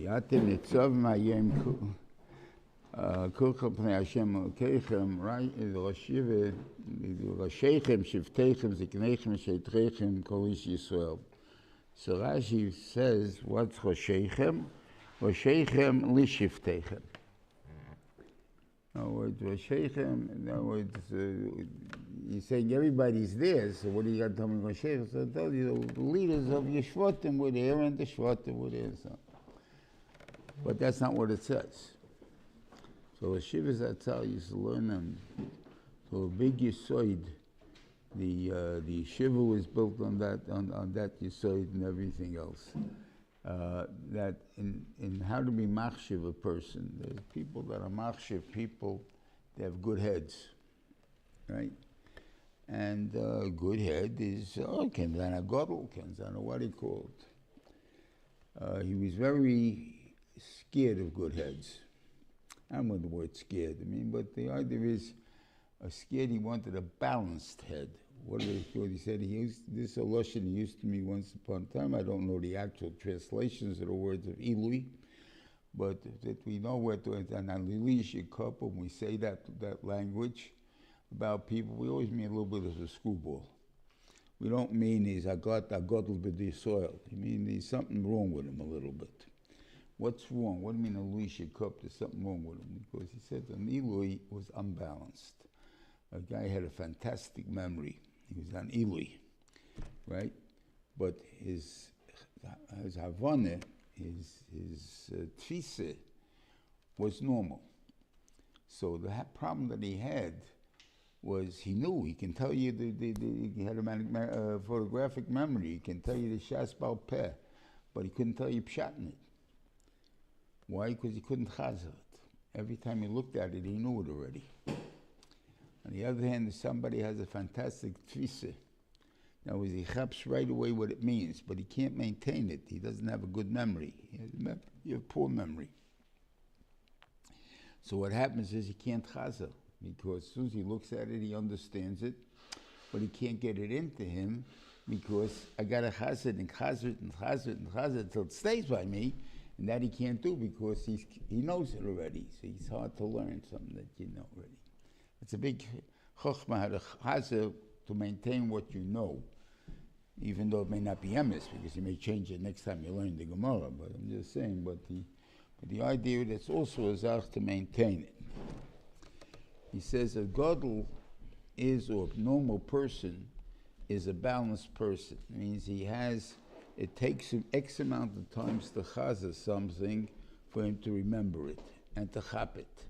Atem Nitzavim Hayem Kulchem Pnei Hashem Elokechem, right? Rashive, Rasheichem, Shiftechem, Ziknechem, Sheitrechem, Kol Ish Yisrael. So Rashi says, what's Rasheichem? Rasheichem Lishiftechem. In other words, Rasheichem, in other words, you're saying everybody's there, so what do you got to tell me Rasheichem? So I tell you, the leaders of your Shvatim were there and the Shvatim were there. So. But that's not what it says. So Shiva Zatzal used to learn them. So a big Yisoid, the Shiva was built on that Yisoid and everything else. That in how to be machshiv a person, there's people that are machshiv people, they have good heads, right? And good head is, Kenzana Godel, Kenzana what he called. He was very scared of good heads. I don't know the word scared, but the idea is scared, he wanted a balanced head. What did he call? He said, this Lashon he used to me once upon a time. I don't know the actual translations of the words of Eloi, but that we know what to, and Alili Shikop, when we say that language about people, we always mean a little bit as a schoolball. We don't mean he's a godel b'di soil. I mean there's something wrong with him a little bit. What's wrong? What do you mean Alili Shikop? There's something wrong with him. Because he said that Eloi was unbalanced. A guy had a fantastic memory. He was on Eloi, right? But his Havana, his tfisa was normal. So the problem that he had was he knew, he can tell you, he had a photographic memory, he can tell you the Shas Baal Peh, but he couldn't tell you Pshat in it. Why? Because he couldn't chazer it. Every time he looked at it, he knew it already. On the other hand, if somebody has a fantastic tfisa, now he chaps right away what it means, but he can't maintain it. He doesn't have a good memory. He has poor memory. So what happens is he can't chazer, because as soon as he looks at it, he understands it, but he can't get it into him, because I got to chazer it and chazer it and chazer it and chazer it until it stays by me, and that he can't do because he knows it already. So it's hard to learn something that you know already. It's a big chokhmah, how to chazer, to maintain what you know, even though it may not be emes, because you may change it next time you learn the Gemara. But I'm just saying, but the idea that's also a zach to maintain it. He says a godel is, or a normal person, is a balanced person. It means it takes him X amount of times to chazer something for him to remember it and to chap it.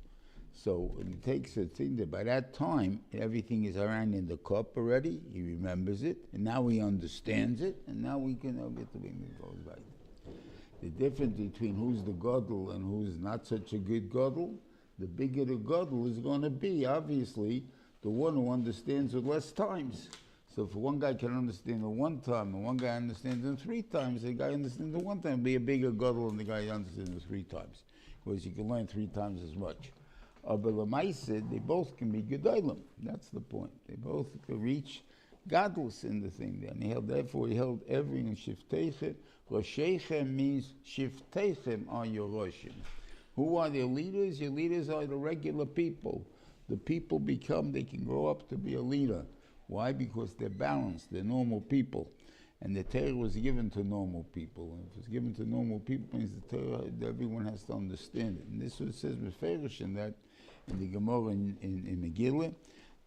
So it takes a thing that by that time, everything is around in the cup already, he remembers it, and now he understands it, and now we can get the thing that goes by. The difference between who's the godel and who's not such a good godel, the bigger the godel is going to be, obviously, the one who understands it less times. So if one guy can understand it one time, and one guy understands it 3 times, the guy understands it 1 time, it'll be a bigger godel than the guy who understands it 3 times, because you can learn 3 times as much. But Lamaisa, they both can be gedolim. That's the point. They both can reach gadlus in the thing. And therefore he held everything in shiftechem. Rosheichem means shiftechem are your roshim. Who are their leaders? Your leaders are the regular people. The people they can grow up to be a leader. Why? Because they're balanced. They're normal people. And the Torah was given to normal people. And if it's given to normal people, it means the Torah, everyone has to understand it. And this is what it says Meferish in that, in the Gemara in Megillah,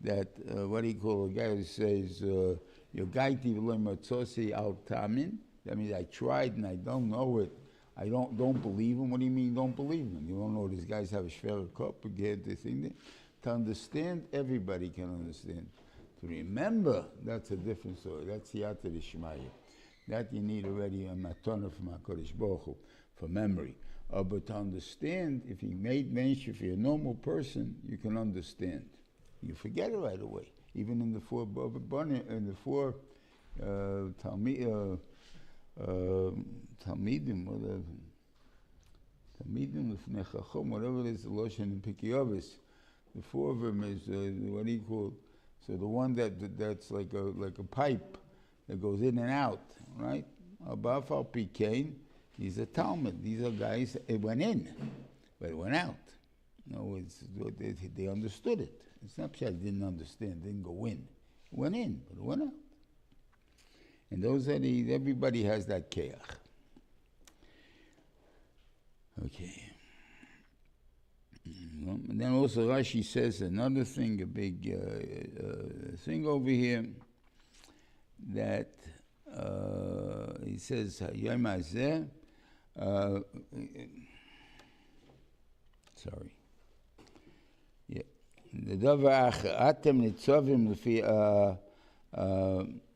that what do you call a guy who says, Yogaiti v'lo matzosi al tamin? That means I tried and I don't know it. I don't believe him. What do you mean you don't believe him? You don't know these guys have a shver cup, get this thing there. To understand, everybody can understand. To remember, that's a different story. That's Yata D'Shmaya. That you need already a matana from HaKadosh Baruch Hu for memory. But to understand, if you made mention, if you're a normal person, you can understand. You forget it right away. Even in the 4 Talmidim, whatever it is, the Loshen and Pikiyavis, the 4 of them is what he called. So the one that's like a pipe that goes in and out, right? Abafal Pikain, These are Talmud. These are guys, it went in, but it went out. No, they understood it. It's not that they didn't understand, didn't go in. It went in, but it went out. And those are everybody has that keach. Okay. And then also Rashi says another thing, a big thing over here, that he says, Yom Hazeh, sorry. Yeah. The davar atem nitzavim lefi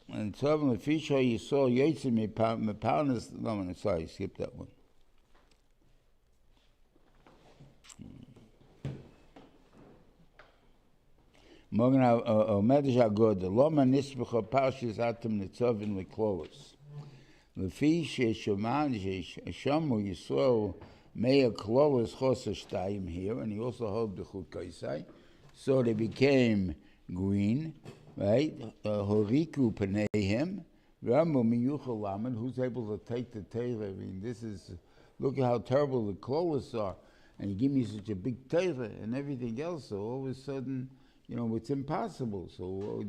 nitzavim lefi sho yisrael yotzim meparnas. No, sorry, skip that one. Morgen Medrash Agod, Loma Nisbecha Parshas Atem Nitzavim Leklolos. Lefi Shamu Yisrael Meir Klolos Chosa Shtayim here, and he also held the Chukaisai. So they became green, right? Horiku Paneihem, Ramu Miyuchel Lamed, who's able to take the Torah? I mean, this is, look at how terrible the Klolos are, and you give me such a big Torah and everything else, so all of a sudden, it's impossible. So,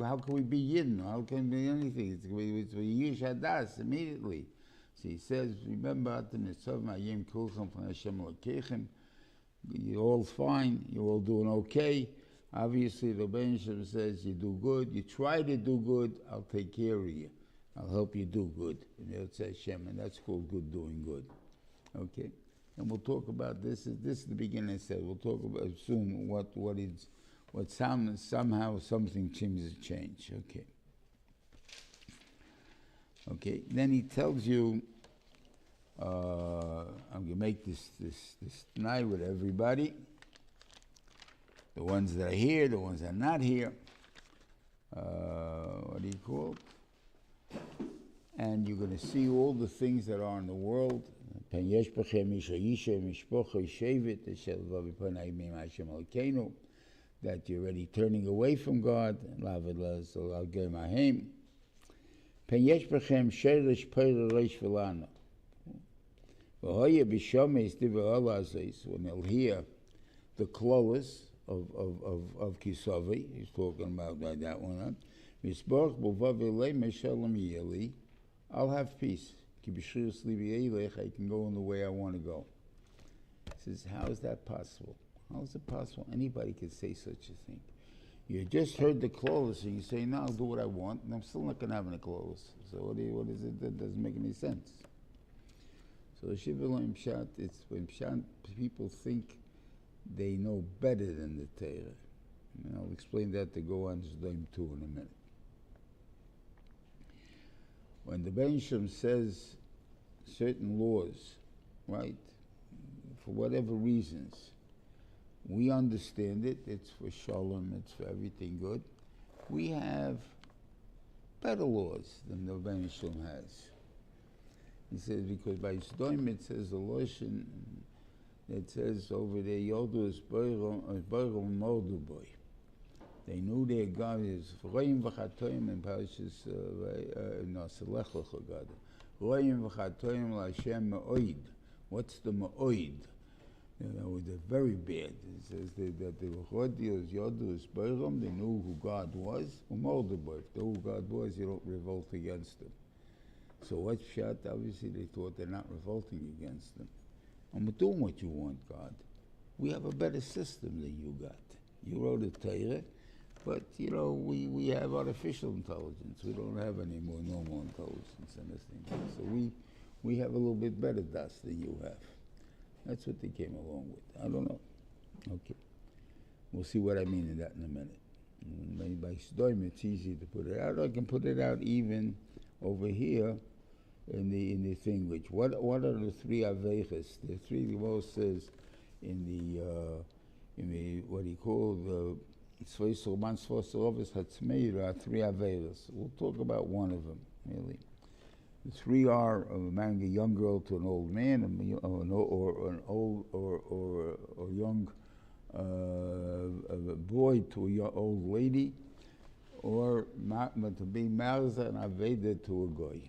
how can we be Yidden? How can we be anything? It's Yish Hadas immediately. So he says, remember, you're all fine, you're all doing okay. Obviously, the Benishim says, you do good, you try to do good, I'll take care of you. I'll help you do good. And they'll say Hashem, and that's called good doing good. Okay? And we'll talk about this. This is the beginning. I said we'll talk about soon what somehow something seems to change. Okay. Okay. Then he tells you, I'm gonna make this tonight with everybody. The ones that are here, the ones that are not here. What do you call it? And you're gonna see all the things that are in the world. That you're already turning away from God. When they'll hear the klolos of Kisavi, he's talking about that one. I'll have peace. I can go in the way I want to go. He says, how is that possible? How is it possible? Anybody could say such a thing. You just heard the klolos and you say, no, I'll do what I want, and I'm still not going to have any klolos. So what is it? That doesn't make any sense. So Shivalom Pshat, it's when Pshat people think they know better than the Torah. And I'll explain that to go on Zdaim 2 in a minute. When the Benishim says certain laws, right, for whatever reasons, we understand it, it's for shalom, it's for everything good. We have better laws than the Benishim has. He says, because by Zdoim it says the Loshen, it says over there, Yodu is Boirom Mordu Boy. They knew their God is Roim v'chatoim in Parshas Selech Lecha God. Roim v'chatoim l'Hashem me'oid. What's the me'oid? They're very bad. It says that the Chodios Yodu is Boirom, they knew who God was. Umorduboy. If they knew who God was, you don't revolt against them. So what's Pshat? Obviously they thought they're not revolting against them. I'm doing what you want, God. We have a better system than you got. You wrote a Torah, but we have artificial intelligence. We don't have any more normal intelligence and this thing. So we have a little bit better dust than you have. That's what they came along with. I don't know. Okay. We'll see what I mean in that in a minute. Maybe by Sdoim it's easy to put it out. I can put it out even over here in the thing. Which what are the three aveiches? The three the most says in the what he called the Tzvei Sorovis Hatzmeir are three aveiches. We'll talk about one of them really. The three are marrying a young girl to an old man, or an old or young a boy to a old lady, or to be marza and aveda to a goy.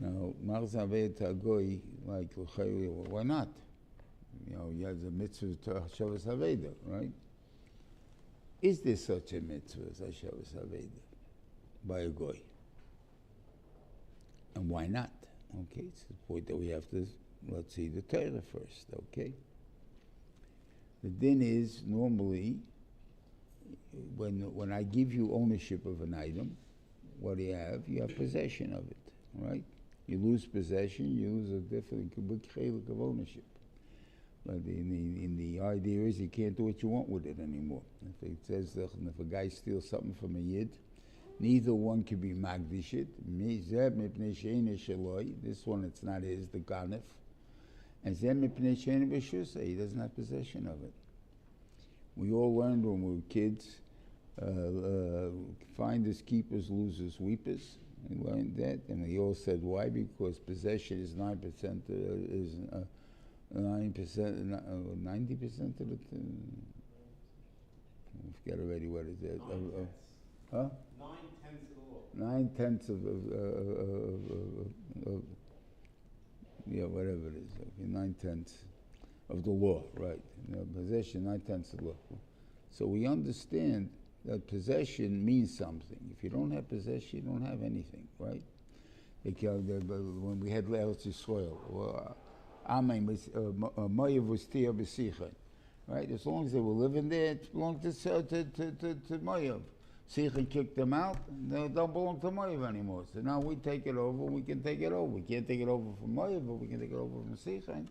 Now, Marz Aved Goy, like, why not? You know, he has a mitzvah to Hashavas Aveda, right? Is there such a mitzvah as Hashavas Aveda by a Goy? And why not? Okay, it's the point that we have to, let's see the Torah first, okay? The din is, normally, when I give you ownership of an item, what do you have? You have possession of it, right? You lose possession, you lose a different chelik of ownership. But in the idea is you can't do what you want with it anymore. If it says that if a guy steals something from a yid, neither one can be magdishit. This one, it's not his, the ganef. And he doesn't have possession of it. We all learned when we were kids, finders, keepers, losers, weepers. We learned that, and we all said why? Because possession is 9%, is 9%, 90% of the. I forget already what it is. Huh? 9/10 of yeah, whatever it is. Okay, 9/10 of the law, right? You know, possession, 9/10 of the law. So we understand that possession means something. If you don't have possession, you don't have anything, right? When we had Eretz Yisrael, Moav was Tia B'Sichon, right? As long as they were living there, it belonged to Moav. Sichon kicked them out, they don't belong to Moav anymore. So now we take it over, we can take it over. We can't take it over from Moav, but we can take it over from Sichon.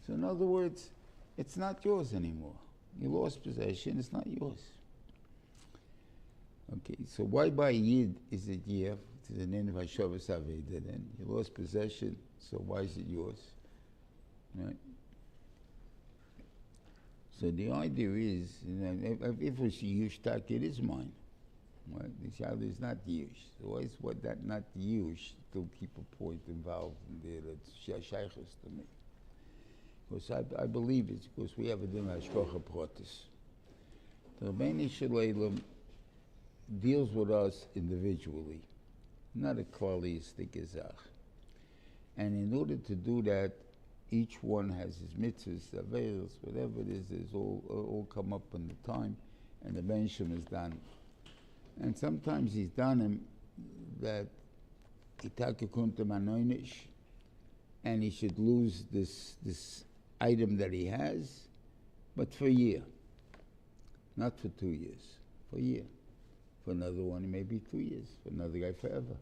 So in other words, it's not yours anymore. You lost possession, it's not yours. Okay, so why by Yid is it year? It's the name of Hashavas Aveda then. You lost possession, so why is it yours? Right? So the idea is, you know, if it was Yush Tak, it is mine. Right? The child is not Yush. So why is what that not Yush to keep a point involved in there that's Shaykhus to me? Because I believe it's because we have a din Hashkocha Protis. The Rebbeinu Shalom deals with us individually, not a klalistic gezach. And in order to do that, each one has his mitzvahs, aveils, whatever it is all come up in the time, and the bensham is done. And sometimes he's done him that itakukuntam anoinish, and he should lose this item that he has, but for a year, not for 2 years, for a year. For another one, it may be 2 years. For another guy, forever.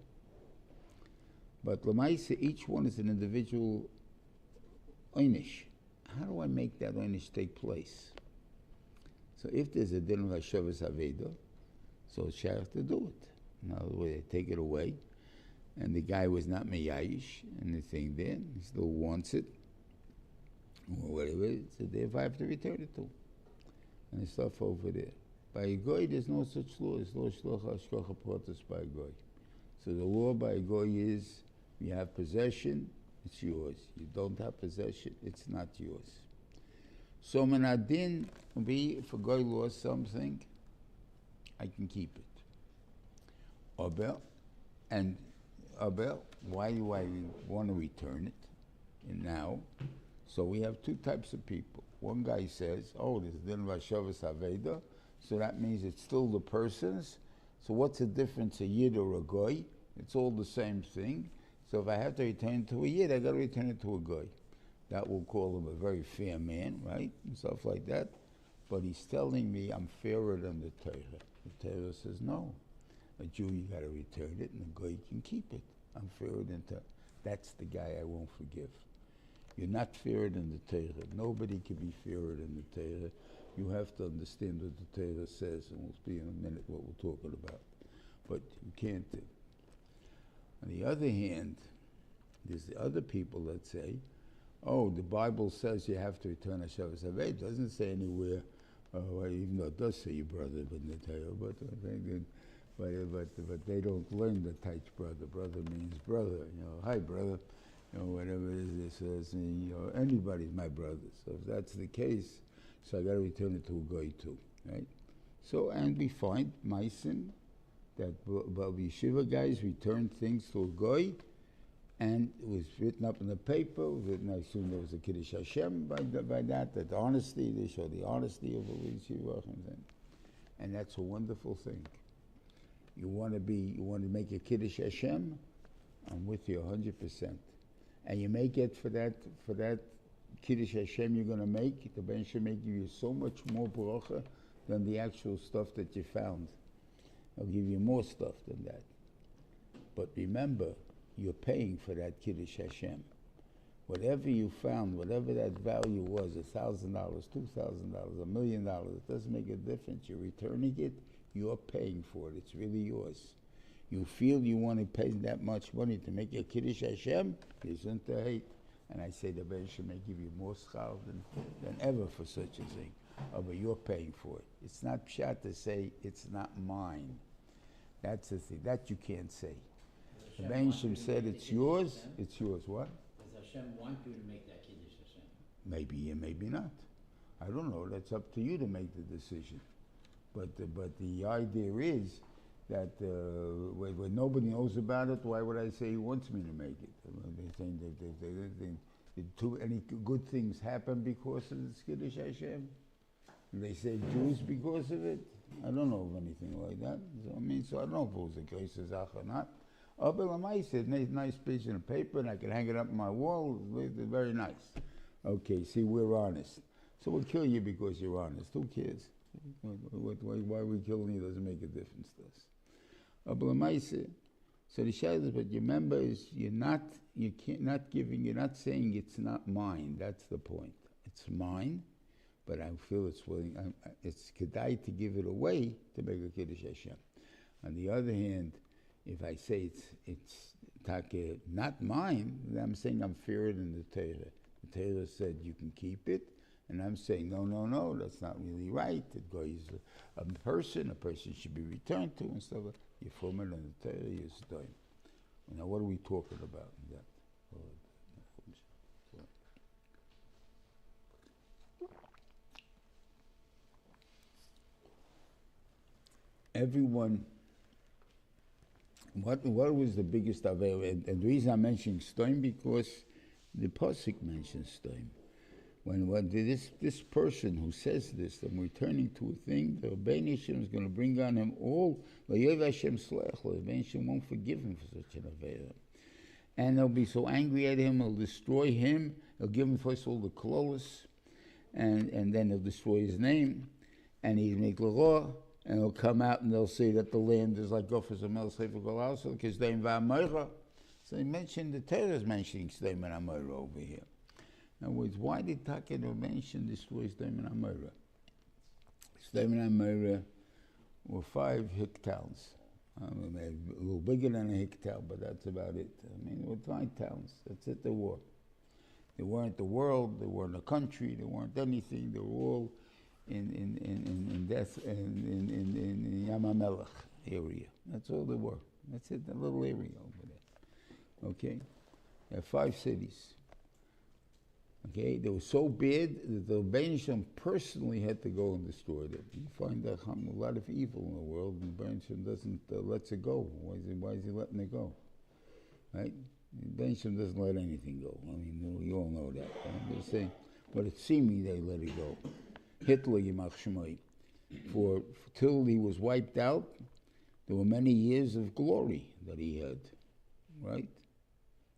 But Lamaisa, each one is an individual einish. How do I make that einish take place? So if there's a din of Hashavas Aveda, so it's shaykh to do it. In other words, they take it away, and the guy was not meyayish, and the thing there, he still wants it, or whatever it is, so therefore I have to return it to him. And the stuff over there. By a goy, there's no such law. There's no shlocha hashkocha protis by a goy. So the law by a goy is, you have possession, it's yours. You don't have possession, it's not yours. So menadin will be, if a goy lost something, I can keep it. Abel, why do I want to return it? And now, so we have two types of people. One guy says, oh, there's din of Hashavas Aveda, so that means it's still the person's. So what's the difference, a yid or a goy? It's all the same thing. So if I have to return it to a yid, I got to return it to a goy. That will call him a very fair man, right? And stuff like that. But he's telling me I'm fairer than the Torah. The Torah says no. A Jew, you got to return it, and a goy can keep it. I'm fairer than Torah. That's the guy I won't forgive. You're not fairer than the Torah. Nobody can be fairer than the Torah. You have to understand what the Torah says, and we'll see in a minute what we're talking about. But you can't do. On the other hand, there's the other people that say, oh, the Bible says you have to return Hashavas Aveda. It doesn't say anywhere, even though it does say your brother in the Torah, but they don't learn the type brother. Brother means brother. You know, hi brother. You know, whatever it is, you know, anybody's my brother. So if that's the case, so I got to return it to a goy too, right? So, and we find Meissen that yeshiva guys return things to a goy And it was written up in the paper, written, I assume there was a Kiddush Hashem by that honesty, they show the honesty of the Yeshiva, and that's a wonderful thing. You want to make a Kiddush Hashem, I'm with you 100%. And you make it for that Kiddush Hashem you're going to make, the Ben should make you so much more bracha than the actual stuff that you found. I'll give you more stuff than that. But remember, you're paying for that Kiddush Hashem. Whatever you found, whatever that value was, $1,000, $2,000, $1 million, it doesn't make a difference. You're returning it, you're paying for it. It's really yours. You feel you want to pay that much money to make a Kiddush Hashem, isn't the hate. And I say the Ben should may give you more schal than ever for such a thing. Oh, but you're paying for it. It's not pshat to say it's not mine. That's the thing. That you can't say. The Ben Shem said it's yours. It's yours. What? Does Hashem want you to make that Kiddush Hashem? Maybe and maybe not. I don't know. That's up to you to make the decision. But the idea is that when nobody knows about it, why would I say he wants me to make it? They're saying that any good things happen because of the Kiddush Hashem? They say Jews because of it? I don't know of anything like that. So I don't know if it was a case of Zach or not. But Lamai said, nice piece of paper, and I can hang it up on my wall. It's very nice. Okay, see, we're honest. So we'll kill you because you're honest. Who cares? Why we killing you doesn't make a difference to us. So the Shad, but you remember, is you're not saying it's not mine. That's the point. It's mine, but I feel it's kedai to give it away to make a Kiddush Hashem. On the other hand, if I say it's not mine, then I'm saying I'm fairer than the Torah. The Torah said you can keep it, and I'm saying no, that's not really right. It goes a person should be returned to and stuff. You form it on the Torah, you stone. Now what are we talking about in that? Everyone, what was the biggest avail? And the reason I'm mentioning stone because the Pasuk mentions stone. When this person who says this, I'm returning to a thing, the Rebbeinu Hashem is going to bring on him all. Rebbeinu Hashem won't forgive him for such an avail. And they'll be so angry at him, he'll destroy him. He'll give him first of all the klolos, and then he'll destroy his name, and he'll make law, and he'll come out and they'll say that the land is like Gofers and Mel Sefer Golauso, because they Va'amoira. So he mentioned the Torah is mentioning Sdem and Amoira over here. In other words, why did Taka mention destroy Sdem and Amoira? Sdem and Amoira were 5 hick towns. A little bigger than a hick town, but that's about it. I mean, they were 5 towns. That's it, they were. They weren't the world, they weren't a country, they weren't anything. They were all in Yam HaMelech area. That's all they were. That's it, a little area over there. Okay? There are 5 cities. Okay, they were so bad that the Rebbeinu Hashem personally had to go and destroy them. You find that a lot of evil in the world, and the Rebbeinu Hashem doesn't let it go. Why is he letting it go? Right? The Rebbeinu Hashem doesn't let anything go. I mean, you all know that. I'm just saying, but it seemed they let it go. Hitler, Yimach Shemai, till he was wiped out, there were many years of glory that he had. Right?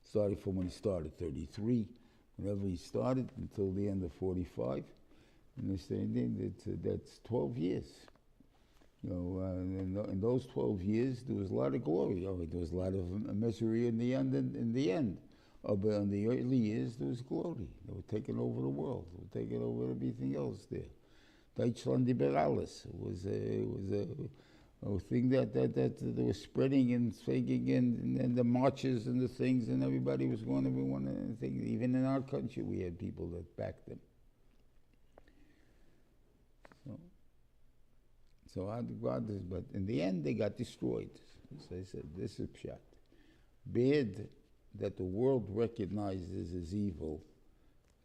Started from when he started, 33. Whenever he started until the end of 45, and they say that's 12 years. You know, in those 12 years, there was a lot of glory. There was a lot of misery in the end. But in the early years, there was glory. They were taking over the world. They were taking over everything else there. Deutschland über alles was a thing that they were spreading and speaking, and the marches and the things, and everybody was going, everyone and things. Even in our country, we had people that backed them. But in the end, they got destroyed. So I said, this is pshat. Bad that the world recognizes as evil,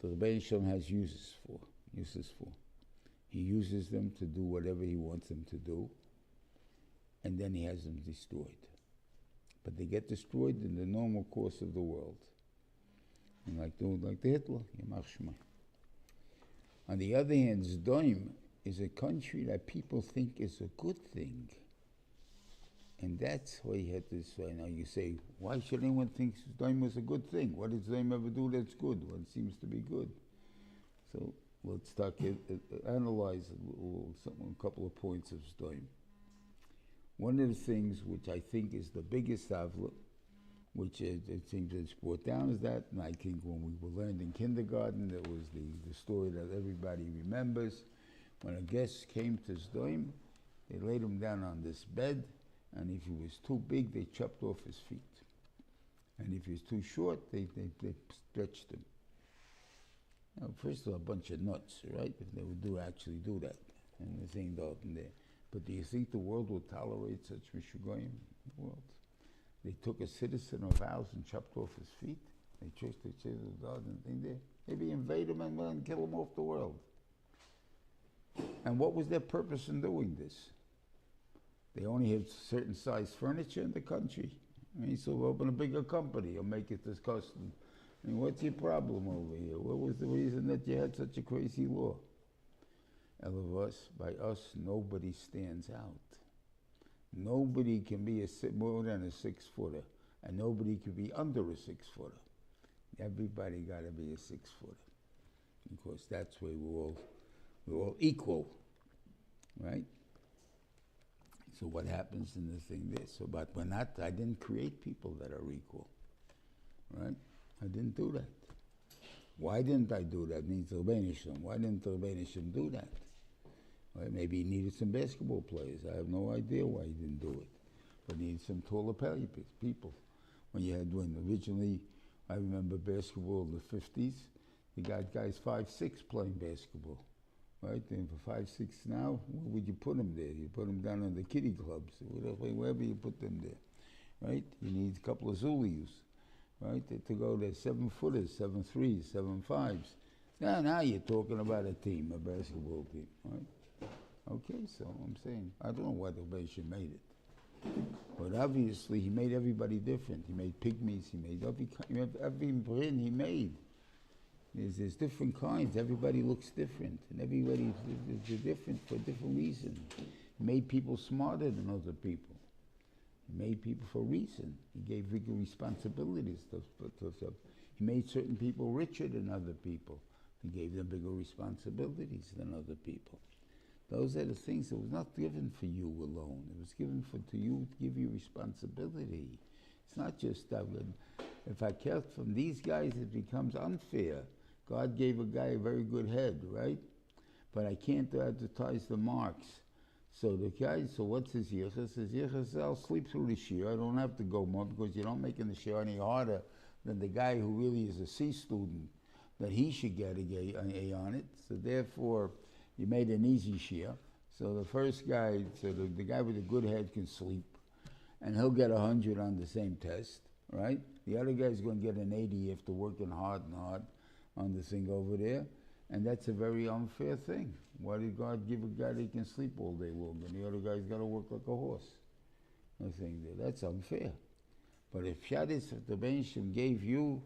the Rebbeinu Hashem has uses for. He uses them to do whatever he wants them to do, and then he has them destroyed. but they get destroyed in the normal course of the world. And like the Hitler, Yamach Shema. On the other hand, Zdoim is a country that people think is a good thing. And that's why you had to say, now you say, why should anyone think Zdoim was a good thing? What did Zdoim ever do that's good? What seems to be good? So let's start analyze a couple of points of Zdoim. One of the things which I think is the biggest avla, which it seems it's brought down, is that, and I think when we were learned in kindergarten, there was the story that everybody remembers. When a guest came to Zdoim, they laid him down on this bed, and if he was too big, they chopped off his feet. And if he was too short, they stretched him. Now, first of all, a bunch of nuts, right? If they would actually do that. And the thing out in there. But do you think the world will tolerate such mishugoyim? The world. They took a citizen of ours and chopped off his feet. They chased the dog and thing there. Maybe invade him and kill him off the world. And what was their purpose in doing this? They only have certain size furniture in the country. I mean, so open a bigger company or make it this custom. I mean, what's your problem over here? What was the reason that you had such a crazy law? All of us, by us, nobody stands out. Nobody can be more than a 6-footer, and nobody can be under a 6-footer. Everybody got to be a 6-footer, because that's where we're all equal, right? So what happens in the thing there? So, but we're not. I didn't create people that are equal, right? I didn't do that. Why didn't I do that? Why didn't Reuven do that? Well, maybe he needed some basketball players. I have no idea why he didn't do it. But he needed some taller people. When originally, I remember basketball in the 50s, you got guys 5'6" playing basketball, right? And for 5'6" now, where would you put them there? You put them down in the kiddie clubs, wherever you put them there, right? You need a couple of Zulus, right? To go to 7-footers, 7'3s", 7'5s. Now you're talking about a team, a basketball team, right? Okay, so I'm saying, I don't know why the Reuven made it. But obviously, he made everybody different. He made pygmies, he made every brin he made. There's different kinds. Everybody looks different. And everybody is different for a different reason. He made people smarter than other people. He made people for a reason. He gave bigger responsibilities. He made certain people richer than other people. He gave them bigger responsibilities than other people. Those are the things that was not given for you alone. It was given to you to give you responsibility. It's not just that. If I count from these guys, it becomes unfair. God gave a guy a very good head, right? But I can't advertise the marks. So the guy, so what's his yichus? His yichus is, I'll sleep through the shiur. I don't have to go more because you're not making the shiur any harder than the guy who really is a C student, that he should get an A on it. So therefore, you made an easy shiur. So the first guy, so the guy with a good head can sleep, and he'll get 100 on the same test, right? The other guy's going to get an 80 after working hard on the thing over there, and that's a very unfair thing. Why did God give a guy that can sleep all day long, and the other guy's got to work like a horse? The thing there, that's unfair. But if Shaddis, if the Benishim gave you,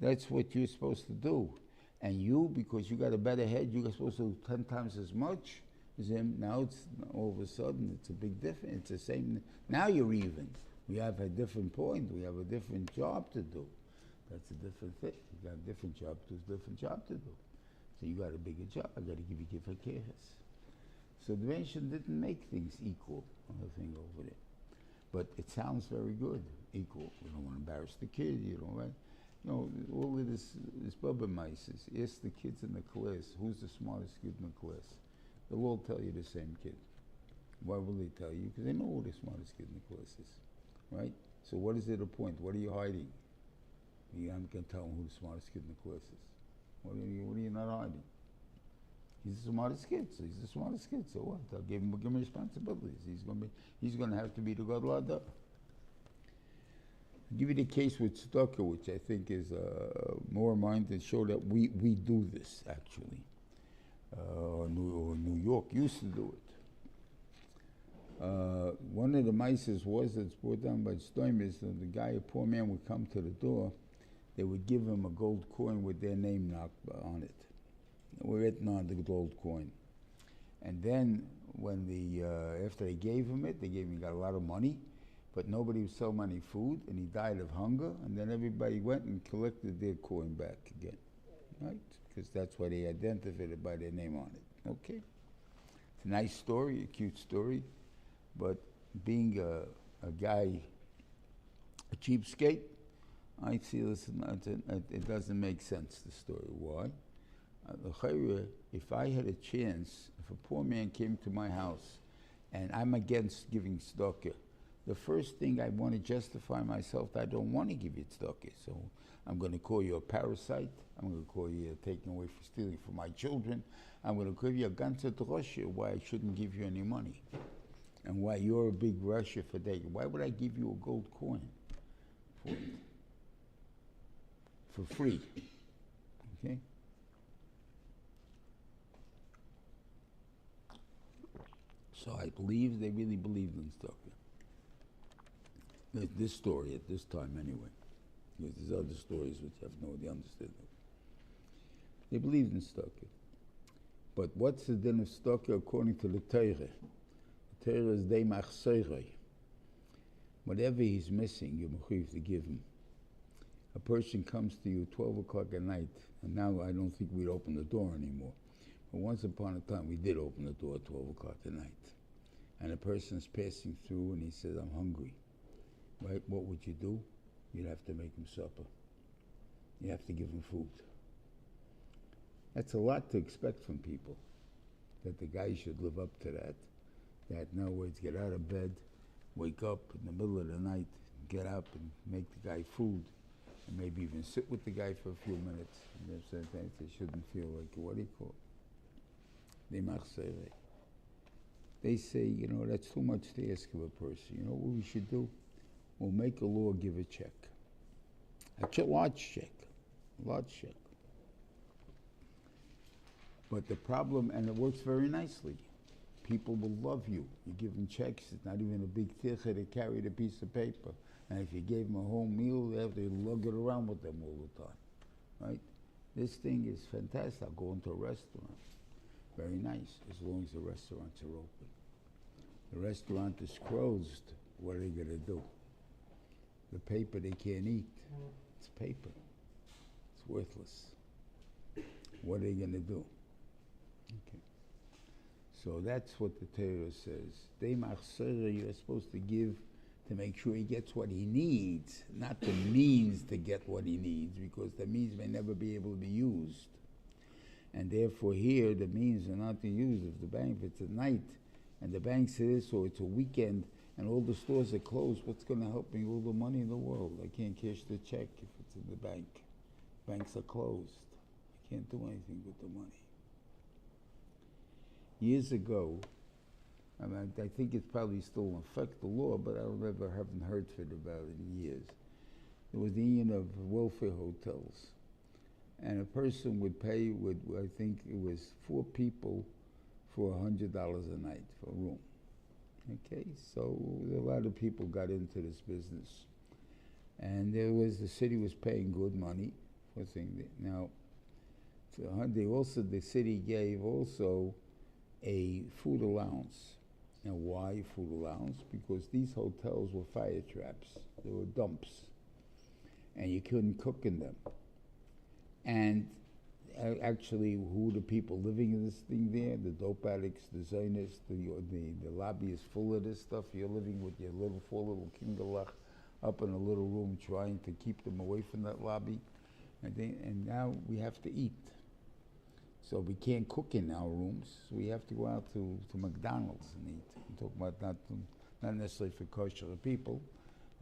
that's what you're supposed to do. And you, because you got a better head, you're supposed to do 10 times as much as him. Now it's all of a sudden, it's a big difference. It's the same. Now you're even. We have a different point. We have a different job to do. That's a different thing. You got a different job to do, different job to do. So you got a bigger job. I got to give you different cares. So the nation didn't make things equal on the thing over there. But it sounds very good, equal. You don't want to embarrass the kid. You don't want. You know, all of this Bubba Mices, ask the kids in the class, who's the smartest kid in the class? They'll all tell you the same kid. Why will they tell you? Because they know who the smartest kid in the class is, right? So what is it a point? What are you hiding? You aren't going to tell them who the smartest kid in the class is. What are you not hiding? He's the smartest kid, so he's the smartest kid, so what? I'll give him responsibilities. He's going to have to be the God Ladda. I'll give you the case with Tzedakah, which I think is more mine to show that we do this, actually. New York used to do One of the mices was that's brought down by the storm is that the guy, a poor man, would come to the door. They would give him a gold coin with their name knocked on it, written on the gold coin. And then when after they gave him it, he got a lot of money, but nobody would sell him any food, and he died of hunger. And then everybody went and collected their coin back again, right? Because that's why they identified it by their name on it. Okay, it's a nice story, a cute story, but being a guy, a cheapskate, I see this. It doesn't make sense. The story. Why? If I had a chance, if a poor man came to my house, and I'm against giving tzedakah, the first thing I want to justify myself that I don't want to give you tzedakah. So I'm going to call you a parasite. I'm going to call you taking away for stealing from my children. I'm going to call you a ganze droshe why I shouldn't give you any money, and why you're a big Russia for taking. Why would I give you a gold coin for free? Okay. So I believe they really believed in tzedakah. This story at this time anyway. Because there's other stories which have nobody understood. They believed in tzedakah. But what's the din of tzedakah according to the Torah? The Torah is dei machsorei. Whatever he's missing, you're mechuyev to give him. A person comes to you 12 o'clock at night, and now I don't think we'd open the door anymore. But once upon a time, we did open the door at 12 o'clock at night. And a person's passing through, and he says, I'm hungry. Right? What would you do? You'd have to make him supper. You have to give him food. That's a lot to expect from people, that the guy should live up to that. That, in other words, get out of bed, wake up in the middle of the night, get up and make the guy food, and maybe even sit with the guy for a few minutes. And sometimes they shouldn't feel like, what do you call it? They say, you know, that's too much to ask of a person. You know what we should do? We'll make a law, give a check. A large check. But the problem, and it works very nicely, people will love you. You give them checks, it's not even a big tichet, they carry the piece of paper. And if you gave them a home meal, they have to lug it around with them all the time, right? This thing is fantastic. I'll go into a restaurant. Very nice, as long as the restaurants are open. The restaurant is closed, what are they going to do? The paper they can't eat. It's paper. It's worthless. What are they going to do? Okay. So that's what the Torah says. Dei machsorei, you're supposed to give to make sure he gets what he needs, not the means to get what he needs, because the means may never be able to be used. And therefore here, the means are not to use. If the bank, if it's at night, and the bank says, or it's a weekend, and all the stores are closed, what's going to help me? All the money in the world. I can't cash the check if it's in the bank. Banks are closed. I can't do anything with the money. Years ago, I mean, I think it's probably still in effect, the law, but I haven't heard about it in years. There was the union of welfare hotels. And a person would pay with, I think it was 4 people for $100 a night for a room. Okay, so a lot of people got into this business. And the city was paying good money for things. Now, the city gave also a food allowance. Now, why food allowance? Because these hotels were fire traps. They were dumps. And you couldn't cook in them. And actually, who the people living in this thing there? The dope addicts, the Zionists, the lobby is full of this stuff. You're living with your 4 little kinderlach up in a little room trying to keep them away from that lobby. And now we have to eat. So we can't cook in our rooms. So we have to go out to McDonald's and eat. I'm talking about not necessarily for kosher people.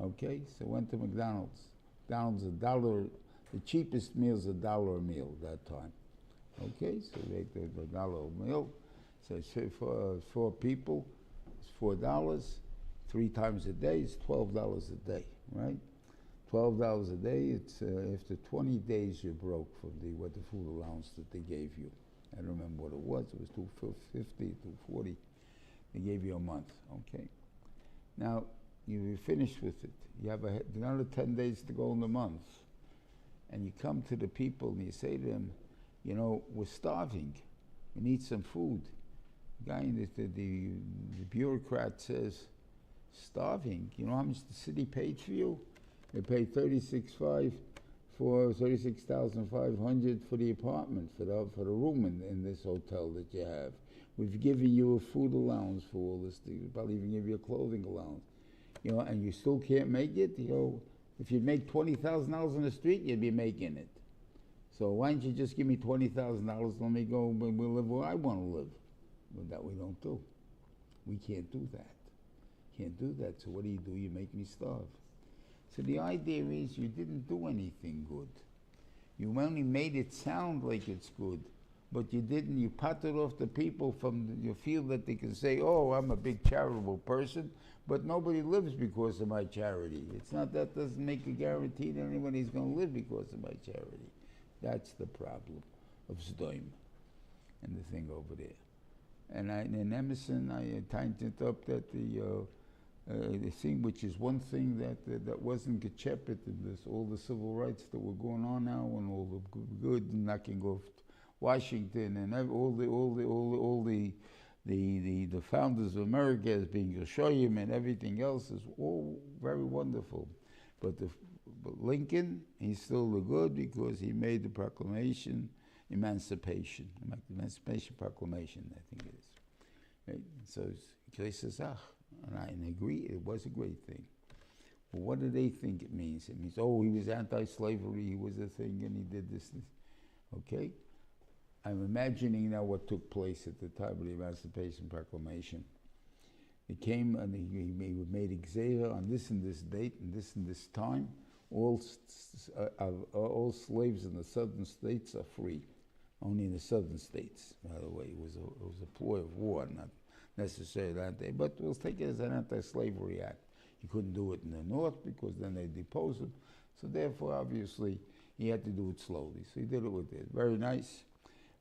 Okay, so went to McDonald's. McDonald's $1. The cheapest meal is $1 a meal at that time. Okay, so they did $1 a meal. So it's for 4 people, it's $4. 3 times a day, it's $12 a day, right? $12 a day, it's after 20 days you're broke from the food allowance that they gave you. I don't remember what it was. It was $250, $240. They gave you a month. Okay. Now, you're finished with it. You have another 10 days to go in the month. And you come to the people and you say to them, you know, we're starving. We need some food. The guy, the bureaucrat says, starving? You know how much the city paid for you? They paid $36,500 for the apartment, for the room in this hotel that you have. We've given you a food allowance for all this thing. We'll probably even give you a clothing allowance. You know, and you still can't make it? You know, if you'd make $20,000 on the street, you'd be making it. So why don't you just give me $20,000, let me go, we'll live where I want to live. But that we don't do. We can't do that. Can't do that, so what do? You make me starve. So the idea is you didn't do anything good. You only made it sound like it's good, but you didn't. You patted off the people you feel that they can say, oh, I'm a big charitable person, but nobody lives because of my charity. It's not, that doesn't make a guarantee that anybody's going to live because of my charity. That's the problem of Sdoim and the thing over there. And in Emerson, I tightened up that the thing, which is one thing that wasn't gechepet in this, all the civil rights that were going on now, and all the good knocking off Washington, and all the founders of America as being Grshoyim and everything else is all very wonderful. But Lincoln, he's still the good because he made the proclamation, Emancipation Proclamation, I think it is. Right? So it's and I agree, it was a great thing. But what do they think it means? It means, oh, he was anti-slavery, he was a thing, and he did this. Okay? I'm imagining now what took place at the time of the Emancipation Proclamation. It came and he made Xera on this and this date and this time. All slaves in the southern states are free. Only in the southern states, by the way. It was a ploy of war, not necessarily anti, but we'll take it as an anti-slavery act. He couldn't do it in the north because then they'd depose him. So therefore, obviously, he had to do it slowly. So he did it with it. Very nice.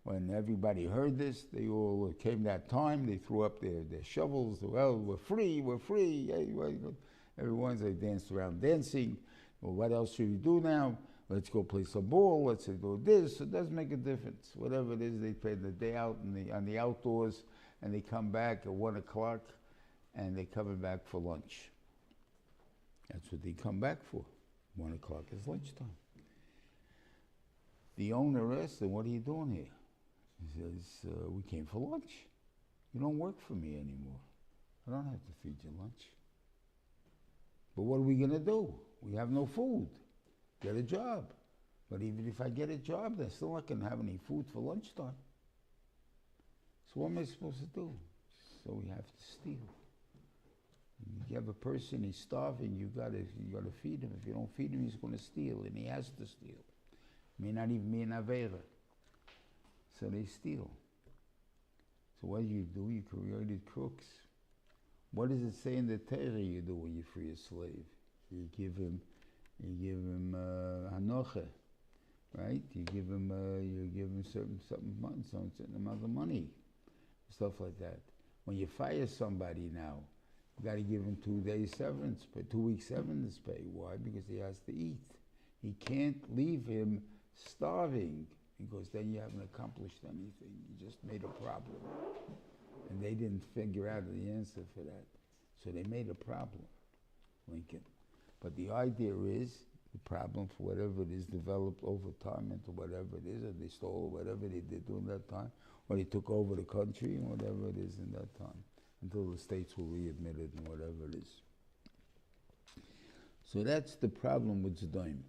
When everybody heard this, they all came that time, they threw up their shovels. Well, we're free, we're free. Everyone's, they danced around dancing. Well, what else should we do now? Let's go play some ball, let's do this. It doesn't make a difference. Whatever it is, they spend the day out on the outdoors, and they come back at 1 o'clock, and they're coming back for lunch. That's what they come back for. 1 o'clock is lunchtime. The owner asked him, what are you doing here? He says, we came for lunch. You don't work for me anymore. I don't have to feed you lunch. But what are we going to do? We have no food. Get a job. But even if I get a job, they're still not going to have any food for lunchtime. So what am I supposed to do? So we have to steal. You have a person, he's starving, you got to feed him. If you don't feed him, he's going to steal, and he has to steal. May not even be an Avera. So they steal. So what do? You created crooks. What does it say in the Torah you do when you free a slave? You give him hanocha, right? You give him certain amount of money, stuff like that. When you fire somebody now, you got to give him 2 days severance, 2 weeks severance pay. Why? Because he has to eat. He can't leave him starving, because then you haven't accomplished anything. You just made a problem. And they didn't figure out the answer for that. So they made a problem, Lincoln. But the idea is, the problem for whatever it is developed over time into whatever it is, or they stole whatever they did during that time, or they took over the country, and whatever it is in that time, until the states were readmitted and whatever it is. So that's the problem with Zdoim.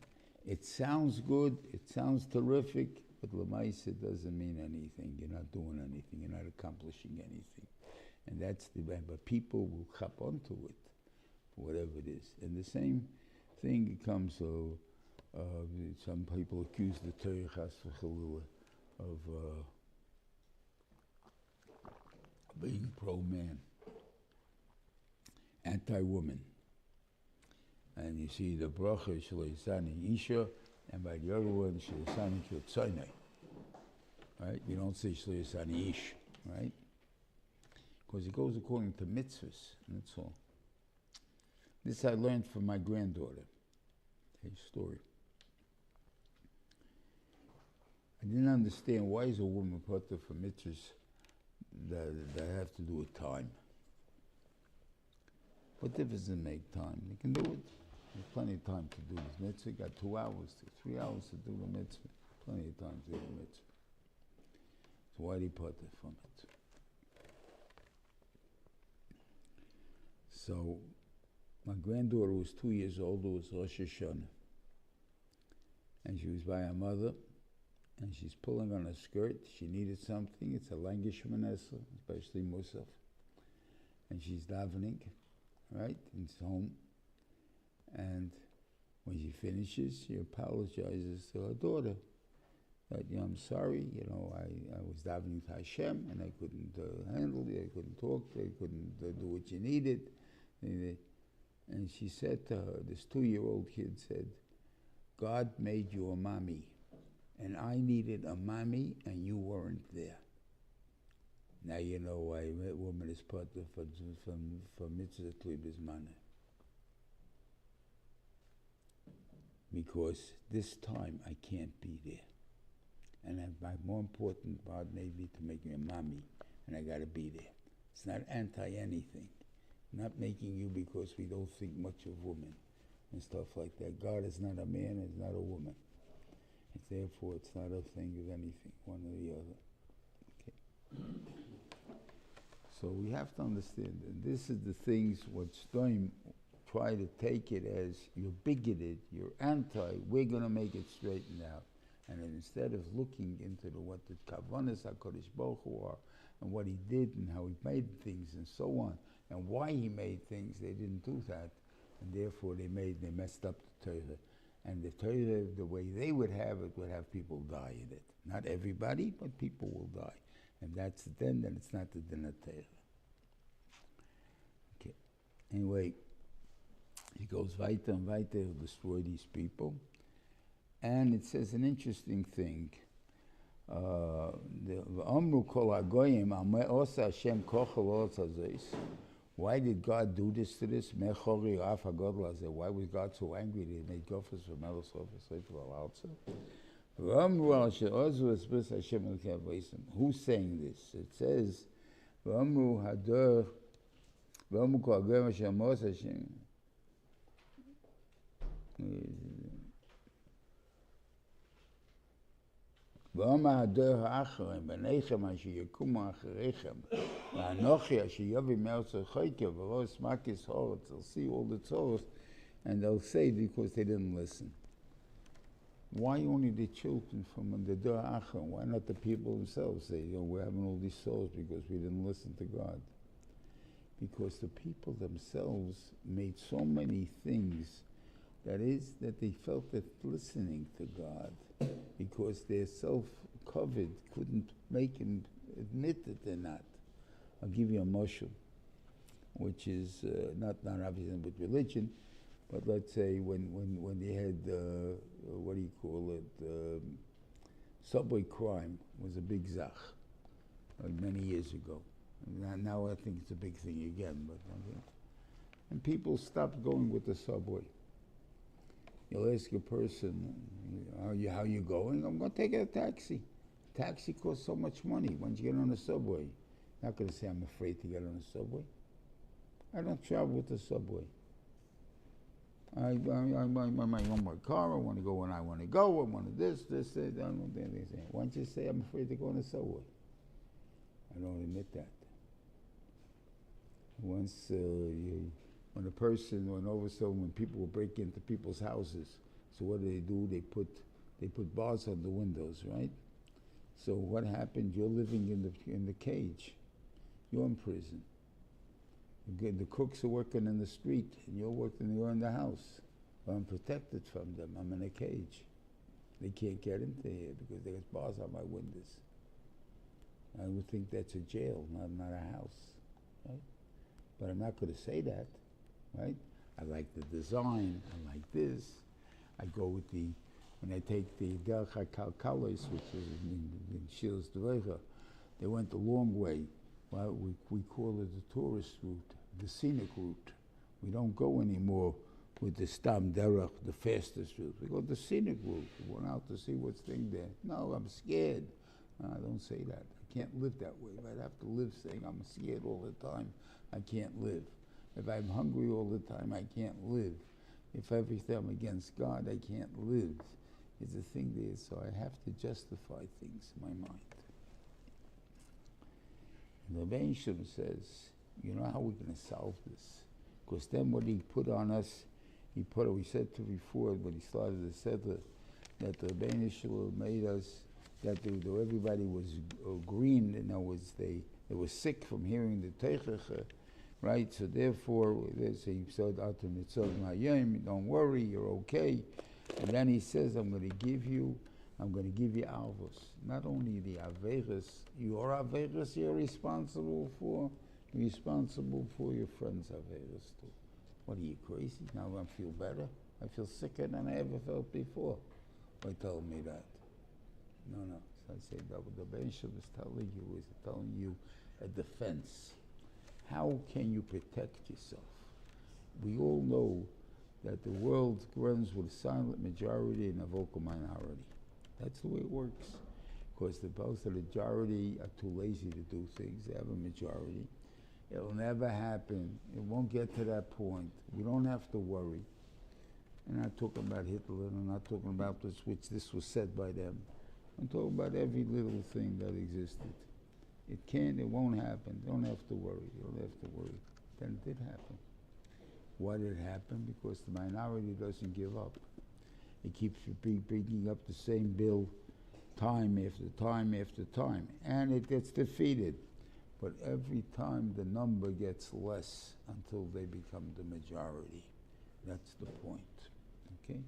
It sounds good, it sounds terrific, but Lamaisa, it doesn't mean anything. You're not doing anything, you're not accomplishing anything. And that's the bad, but people will hop onto it, whatever it is. And the same thing comes, some people accuse the Torah Chas v'Chalula of being pro-man, anti-woman. And you see the bracha Shleisani Isha, and by the other one Shleisani Kyotzonai. Right? You don't say Shleisani Ish, right? because it goes according to mitzvahs, that's all. This I learned from my granddaughter. A story. I didn't understand why is a woman put there for mitzvahs that have to do with time. What difference does it make time? You can do it. There's plenty of time to do this mitzvah. You got 2 hours, 3 hours to do the mitzvah. Plenty of time to do the mitzvah. So why did he put there from it? So my granddaughter was 2 years old. It was Rosh Hashanah. And she was by her mother. And she's pulling on her skirt. She needed something. It's a language manessa, especially Musaf. And she's davening, right? In his home. And when she finishes, she apologizes to her daughter. That, I'm sorry, I was davening to Hashem, and I couldn't handle it, I couldn't talk, I couldn't do what you needed. And she said to her, this 2-year-old kid said, God made you a mommy, and I needed a mommy, and you weren't there. Now you know why a woman is put for mitzvah tluy b'zmaneh. Because this time I can't be there. And my more important part maybe to make me a mommy, and I got to be there. It's not anti-anything. Not making you because we don't think much of women and stuff like that. God is not a man, is not a woman. And therefore, it's not a thing of anything, one or the other. Okay. So we have to understand that this is the things what Stoim try to take it as you're bigoted, you're anti, we're going to make it straightened out. And instead of looking into what the Kavanas HaKadosh Baruch Hu are, and what he did and how he made things and so on, and why he made things, they didn't do that. And therefore they messed up the Torah. And the Torah, the way they would have it, would have people die in it. Not everybody, but people will die. And that's then it's not the din of Torah. Okay. Anyway, he goes weiter and weiter to destroy these people. And it says an interesting thing. Why did God do this to this? Why was God so angry that he made Gofus for Melos Who's saying this? It says, ואומר הדור האחרון, בניכם אשר יקומו אחריכם, ואנוכי אשר יביא מארץ רחוקה, וראש מקס הורת, they'll see all the Torah, and they'll say because they didn't listen. Why only the children from the Dor Achron? Why not the people themselves say, we're having all these souls because we didn't listen to God? Because the people themselves made so many things that they felt that listening to God, because they're self-covered, couldn't make and admit that they're not. I'll give you a mashal, which is not obviously with religion, but let's say when they had, subway crime was a big zach, like many years ago. Now I think it's a big thing again, but and people stopped going with the subway. You'll ask a person, how you going? I'm going to take a taxi. Taxi costs so much money. Once you get on the subway, not going to say I'm afraid to get on the subway. I don't travel with the subway. I want my car. I want to go when I want to go. I want to this. I don't do anything. Once you say I'm afraid to go on the subway, I don't admit that. Once when people will break into people's houses, so what do? They put bars on the windows, right? So what happened? You're living in the cage. You're in prison. The cooks are working in the street, and you're in the house. I'm protected from them. I'm in a cage. They can't get into here because there's bars on my windows. I would think that's a jail, not a house, right? But I'm not going to say that, right? I like the design, I like this. I go with when I take the Derech HaKalkalos, which is in Shil's Dvoicha, they went a long way Well, we call it the tourist route, the scenic route. We don't go anymore with the Stam Derech, the fastest route. We go the scenic route. We went out to see what's thing there. No, I'm scared. I don't say that. I can't live that way. If I'd have to live saying I'm scared all the time, I can't live. If I'm hungry all the time, I can't live. If every time I'm against God, I can't live. It's a thing there, so I have to justify things in my mind. And the Rebbeinu Shem says, you know how we're going to solve this? Because then what he put on us, we said to before when he started the Seder, that the Rebbeinu Shem made us, that everybody was green, in other words, they were sick from hearing the Teichach, right? So therefore, he said, don't worry, you're okay. And then he says, I'm going to give you Alvos. Not only the Averis, your Averis you're responsible for your friend's Averis too. What are you, crazy? Now I feel better? I feel sicker than I ever felt before by telling me that. No. So I say that what the Rebbeinu Shem is telling you a defense. How can you protect yourself? We all know that the world runs with a silent majority and a vocal minority. That's the way it works. Because both the majority are too lazy to do things. They have a majority. It'll never happen. It won't get to that point. We don't have to worry. I'm not talking about Hitler. I'm not talking about this was said by them. I'm talking about every little thing that existed. It won't happen. Don't have to worry. You don't have to worry. Then it did happen. Why did it happen? Because the minority doesn't give up. It keeps bringing up the same bill time after time after time. And it gets defeated. But every time the number gets less until they become the majority. That's the point. Okay?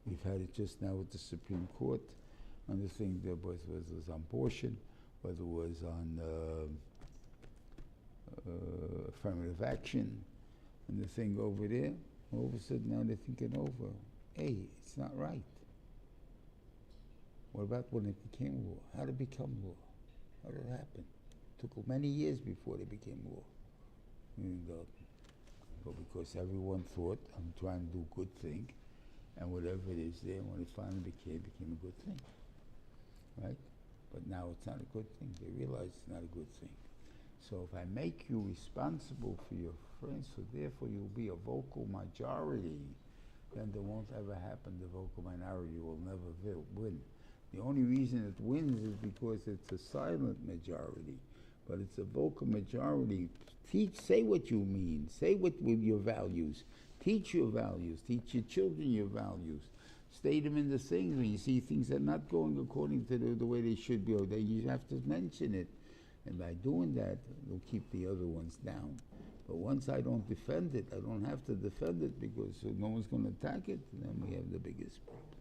We've had it just now with the Supreme Court on the thing that whether it was on abortion, whether it was on affirmative action, and the thing over there, all of a sudden now they're thinking over, hey, it's not right. What about when it became law? How did it become law? How did it happen? It took many years before they became law. But because everyone thought, I'm trying to do a good thing, and whatever it is there, when it finally became a good thing. Right? But now it's not a good thing. They realize it's not a good thing. So if I make you responsible for your friends, so therefore you'll be a vocal majority, then there won't ever happen the vocal minority will never win. The only reason it wins is because it's a silent majority, but it's a vocal majority. Say what you mean. Say what with your values. Teach your values. Teach your children your values. State them in the things when you see things that are not going according to the way they should be, or then you have to mention it. And by doing that, it'll keep the other ones down. But once I don't defend it, I don't have to defend it because no one's going to attack it, and then we have the biggest problems.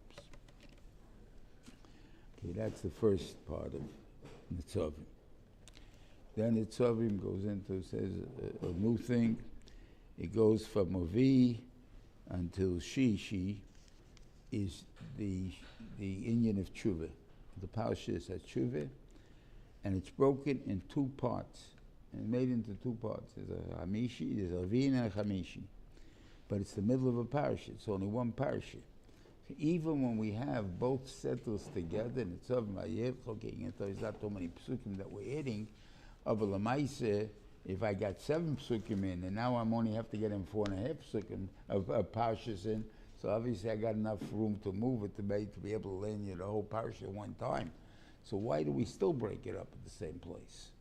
Okay, that's the first part of Nitzavim. Then Nitzavim goes into, says a new thing. It goes from Avi until She is the Inyan of Tshuva. The Parshas has Tshuva, and it's broken in two parts, and made into two parts. There's a Hamishi, there's a Ravin and a Hamishi. But it's the middle of a Parsha. It's only one Parsha. So even when we have both settles together, and it's of there's not too many psukim that we're hitting, of a Lamaise, if I got 7 psukim in, and now I'm only have to get in 4.5 psukim of Parshas in, so obviously I got enough room to move it to be able to learn the whole parsha at one time. So why do we still break it up at the same place?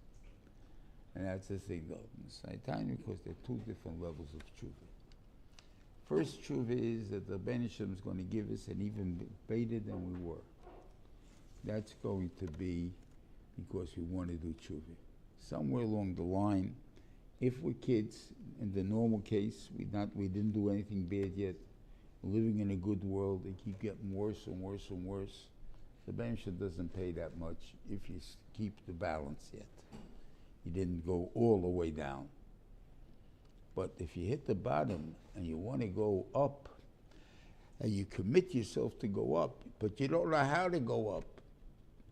And that's the thing though, because there are two different levels of tshuva. First tshuva is that the Rebbeinu Shem is going to give us an even better than we were. That's going to be because we want to do tshuva. Somewhere along the line, if we're kids, in the normal case, we didn't do anything bad yet, we're living in a good world, they keep getting worse and worse and worse. The Rebbeinu Shem doesn't pay that much if you keep the balance yet. You didn't go all the way down. But if you hit the bottom and you want to go up, and you commit yourself to go up, but you don't know how to go up,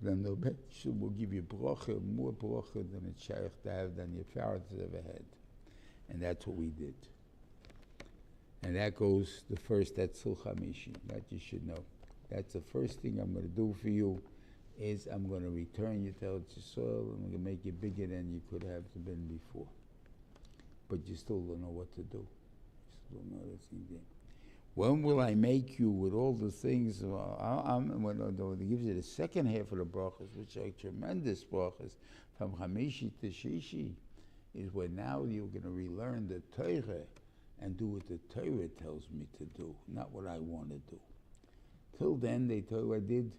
then the Bet Shul will give you bracha, more bracha than it's shaykh to have than your parents ever had. And that's what we did. And that goes the first, that's Tzul Chamishi. That you should know. That's the first thing I'm going to do for you, is I'm going to return you to Eretz Yisrael, and I'm going to make you bigger than you could have been before. But you still don't know what to do. You still don't know the thing there. When will I make you with all the things? When he gives you the second half of the brachas, which are tremendous brachas, from Hamishi to Shishi, is when now you're going to relearn the Torah and do what the Torah tells me to do, not what I want to do. Till then, they told you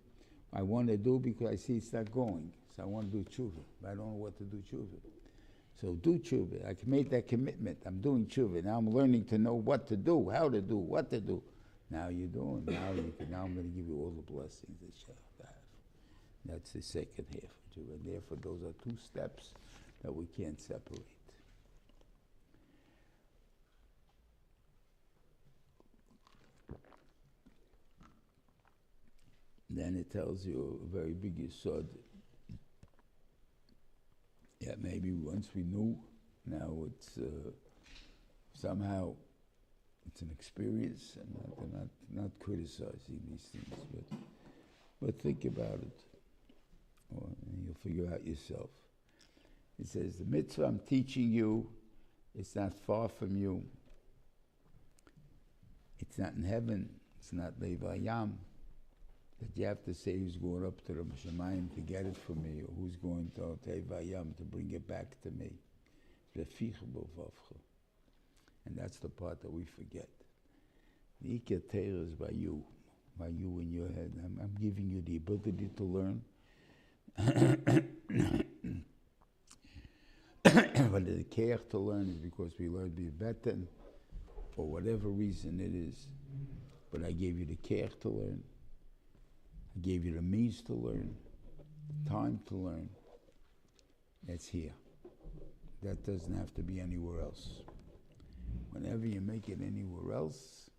I want to do because I see it's not going. So I want to do tshuva, but I don't know what to do tshuva. So do tshuva. I can make that commitment. I'm doing tshuva. Now I'm learning to know what to do, how to do, what to do. Now you're doing. Now I'm going to give you all the blessings that you have to have. That's the second half of tshuva. And therefore, those are two steps that we can't separate. Then it tells you a very big yesod. Yeah, maybe once we knew, now it's somehow it's an experience, and not criticizing these things, but think about it, and you'll figure out yourself. It says the mitzvah I'm teaching you, it's not far from you. It's not in heaven. It's not levayam. That you have to say who's going up to the Shemayim to get it from me, or who's going to Tevayam to bring it back to me. And that's the part that we forget. The Ikar Torah is by you in your head. I'm giving you the ability to learn. But the care to learn is because we learn to be better, for whatever reason it is. But I gave you the care to learn. I gave you the means to learn, the time to learn. That's here. That doesn't have to be anywhere else. Whenever you make it anywhere else,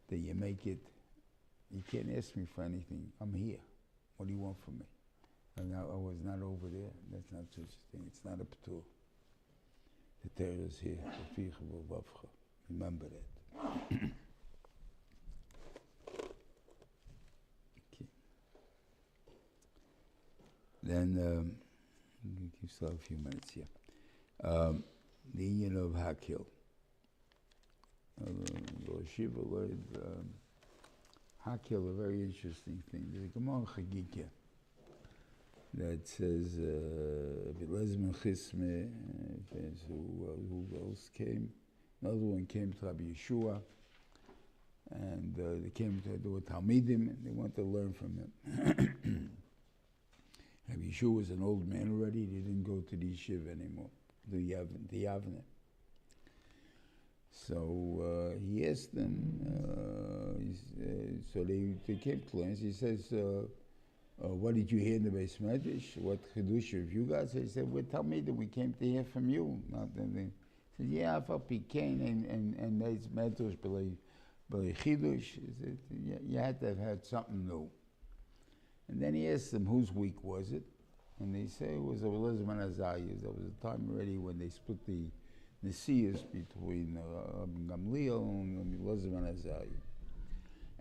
then you make it, you can't ask me for anything. I'm here. What do you want from me? I was not over there. That's not such a thing. It's not a p'tur. The Torah is here. Remember that. Then, we still have a few minutes here. The union of Hakil. Shiva learned Hakil, a very interesting thing. There's a Gemara Chagikya that says, Vilezman Chisme, who else came? Another one came to Rabbi Yeshua, and they came to do a Talmidim, and they wanted to learn from him. Rabbi Yeshua was an old man already. He didn't go to the yeshiva anymore, the Yavne. So he asked them, so they came to learn. He says, what did you hear in the Beis Medrash? What Chidush of you guys? He said, well, tell me that we came to hear from you. Not anything. He said, yeah, I thought Pekain and Beis Medrash, but Chidush. He said, you had to have had something new. And then he asked them, whose week was it? And they say it was Elizabeth Azariah's. There was a time already when they split the Nesias between Gamliel and Elizabeth Azariah.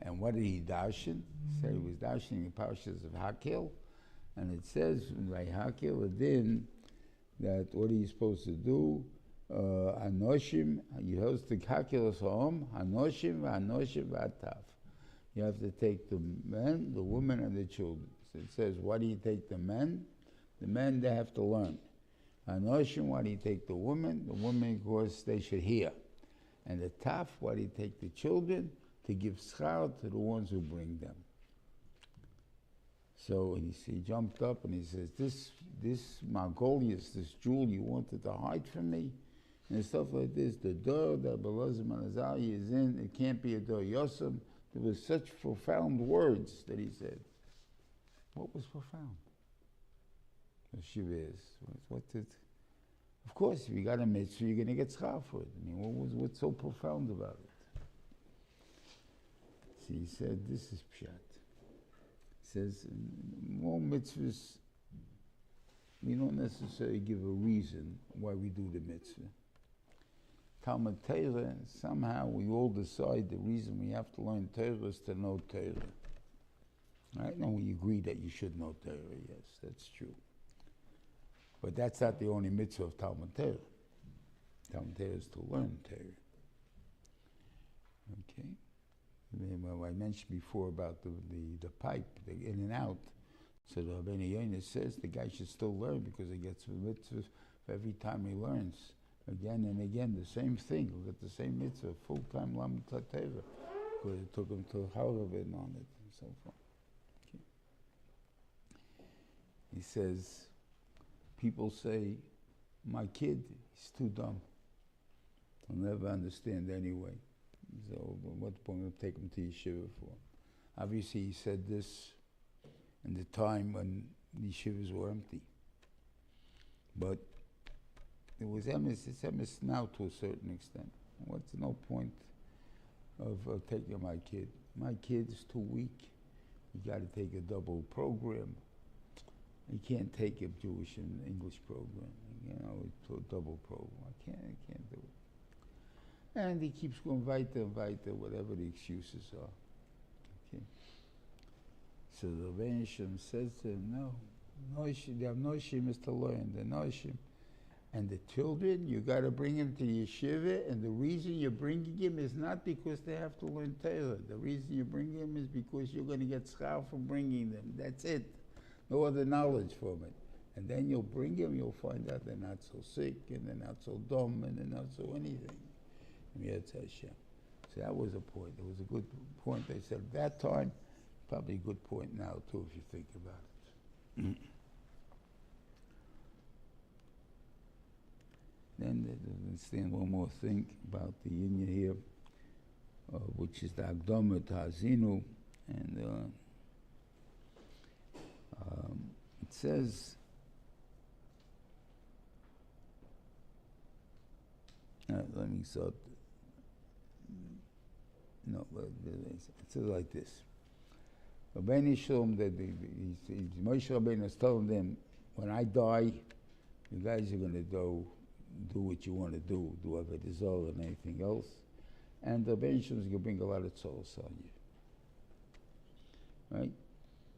And what did he darshan? He said he was darshaning the Parshas of Hakil. And it says, by Hakil Adin, that what are you supposed to do? Anoshim, you host the Hakil Sahom, Anoshim, Ataf. You have to take the men, the women, and the children. So it says, why do you take the men? The men, they have to learn. Anoshim, why do you take the women? The women, because they should hear. And the taf, why do you take the children? To give schar to the ones who bring them. So he jumped up and he says, this Margolius, this jewel you wanted to hide from me, and stuff like this, the door that Belazim Azariah is in, it can't be a door Yosem. There was such profound words that he said. What was profound? Of course, if you got a mitzvah, you're going to get schar for it. I mean, what's so profound about it? See, he said, this is pshat. He says, more mitzvahs, we don't necessarily give a reason why we do the mitzvah. Talmud Torah, somehow we all decide the reason we have to learn Torah is to know Torah. Right? And we agree that you should know Torah, yes, that's true. But that's not the only mitzvah of Talmud Torah. Talmud Torah is to learn Torah. Okay? Well, I mentioned before about the pipe, the in and out. So the Rabbeinu says the guy should still learn because he gets the mitzvah every time he learns. Again and again, the same thing. He'll get the same mitzvah, full-time Lamed Torah, because it took him to Harav Reuven on it and so forth. Okay. He says, people say, my kid, he's too dumb. He'll never understand anyway. So what point will take him to yeshiva for? Obviously, he said this in the time when the yeshivas were empty. But it was emes, it's emes now to a certain extent. What's no point of taking my kid? My kid is too weak. You got to take a double program. You can't take a Jewish and English program. You know, it's a double program. I can't do it. And he keeps going weiter, whatever the excuses are. Okay. So the Rebbeinu says to him, no, they have noishim is to learn, the noishim. And the children, you got to bring them to yeshiva, and the reason you're bringing them is not because they have to learn Torah. The reason you bring them is because you're going to get schar for bringing them. That's it. No other knowledge from it. And then you'll bring them, you'll find out they're not so sick, and they're not so dumb, and they're not so anything. So that was a point. It was a good point they said at that time. Probably a good point now, too, if you think about it. Then understand one more thing about the Yinya here, which is the Akdama Ta'azinu, and it says, let me start. No, it says like this. Rabbeinu Shalom, Moshe Rabbeinu is telling them, when I die, you guys are going to do what you want to do Avodah Zarah and anything else. And the Rabbeinu Shalom is going to bring a lot of tzoros on you. Right?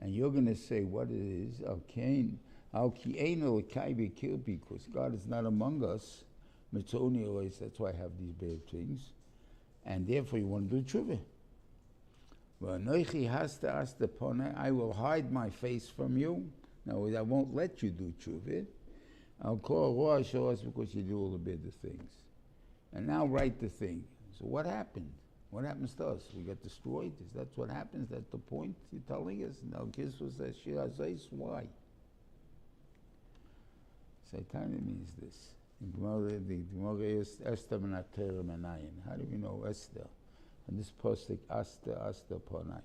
And you're going to say what it is, because God is not among us. That's why I have these bad things. And therefore you want to do tshuva. I will hide my face from you. No, I won't let you do tshuva. I'll call Rosh because you do all the better things. And now write the thing. So what happened? What happens to us? We get destroyed? Is that what happens? That's the point you're telling us? Now Kiswa says, why? Saitana means this. The Gemara is Esther Menatera Menayin. How do we know Esther? And this postic Asta Ponai.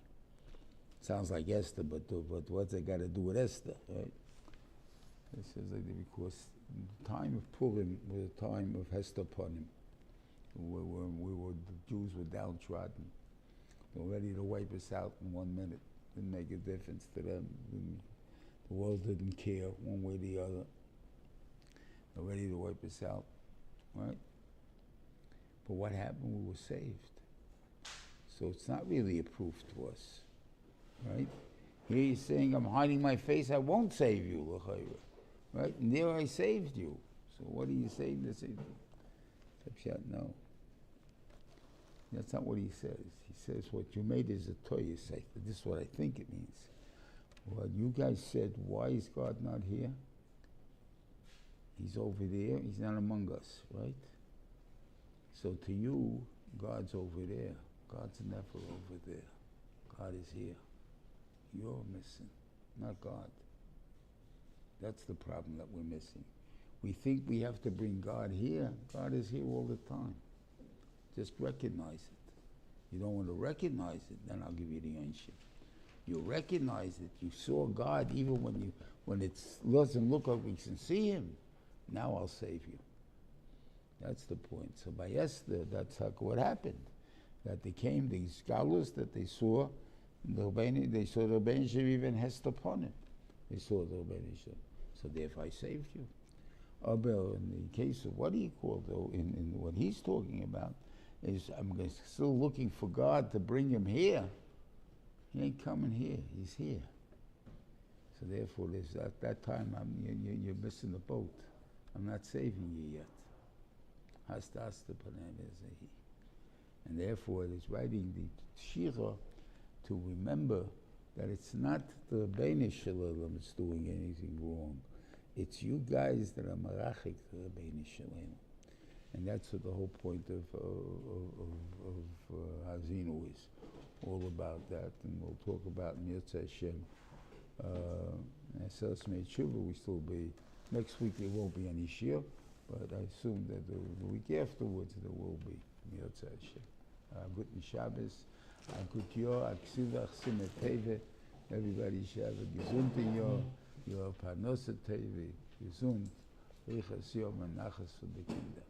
Sounds like Esther, but what's it got to do with Esther, right? It says like because the time of Purim was a time of Hester Ponim. The Jews were downtrodden. They were ready to wipe us out in 1 minute. Didn't make a difference to them. The world didn't care one way or the other. They're ready to wipe us out, right? But what happened? We were saved. So it's not really a proof to us, right? Here he's saying, I'm hiding my face, I won't save you, right? And there I saved you. So what are you saying to save you? No. That's not what he says. He says, what you made is a toy, say. This is what I think it means. Well, you guys said, why is God not here? He's over there, he's not among us, right? So to you, God's over there. God's never over there. God is here. You're missing, not God. That's the problem that we're missing. We think we have to bring God here. God is here all the time. Just recognize it. You don't want to recognize it, then I'll give you the answer. You recognize it. You saw God even when it doesn't look like we can see Him. Now I'll save you. That's the point. So by Esther, that's what happened. That they came, these scholars that they saw, They saw the Rebbeinu Shem even hest upon it. They saw the Rebbeinu Shem. So therefore I saved you. Aber in the case of what he called, though, in what he's talking about, is I'm still looking for God to bring him here. He ain't coming here. He's here. So therefore, there's at that time you're missing the boat. I'm not saving you yet. Hasta panem ezehi. And therefore, it's writing the Shira to remember that it's not the Rebbeinu Shalom that's doing anything wrong. It's you guys that are marachik the Rebbeinu Shalom. And that's what the whole point of Hazinu is. All about that. And we'll talk about Mirza Hashem. Self-made Tshuva, we still be, next week there won't be any Shiur, but I assume that the week afterwards there will be Mirza Hashem. Guten Shabbos, Gut Yor, Aksivach, Simet Teve, everybody should have a gesunde Yor, Yor Parnosse Teve, gesund, Richas Yom and Nachas für die Kinder.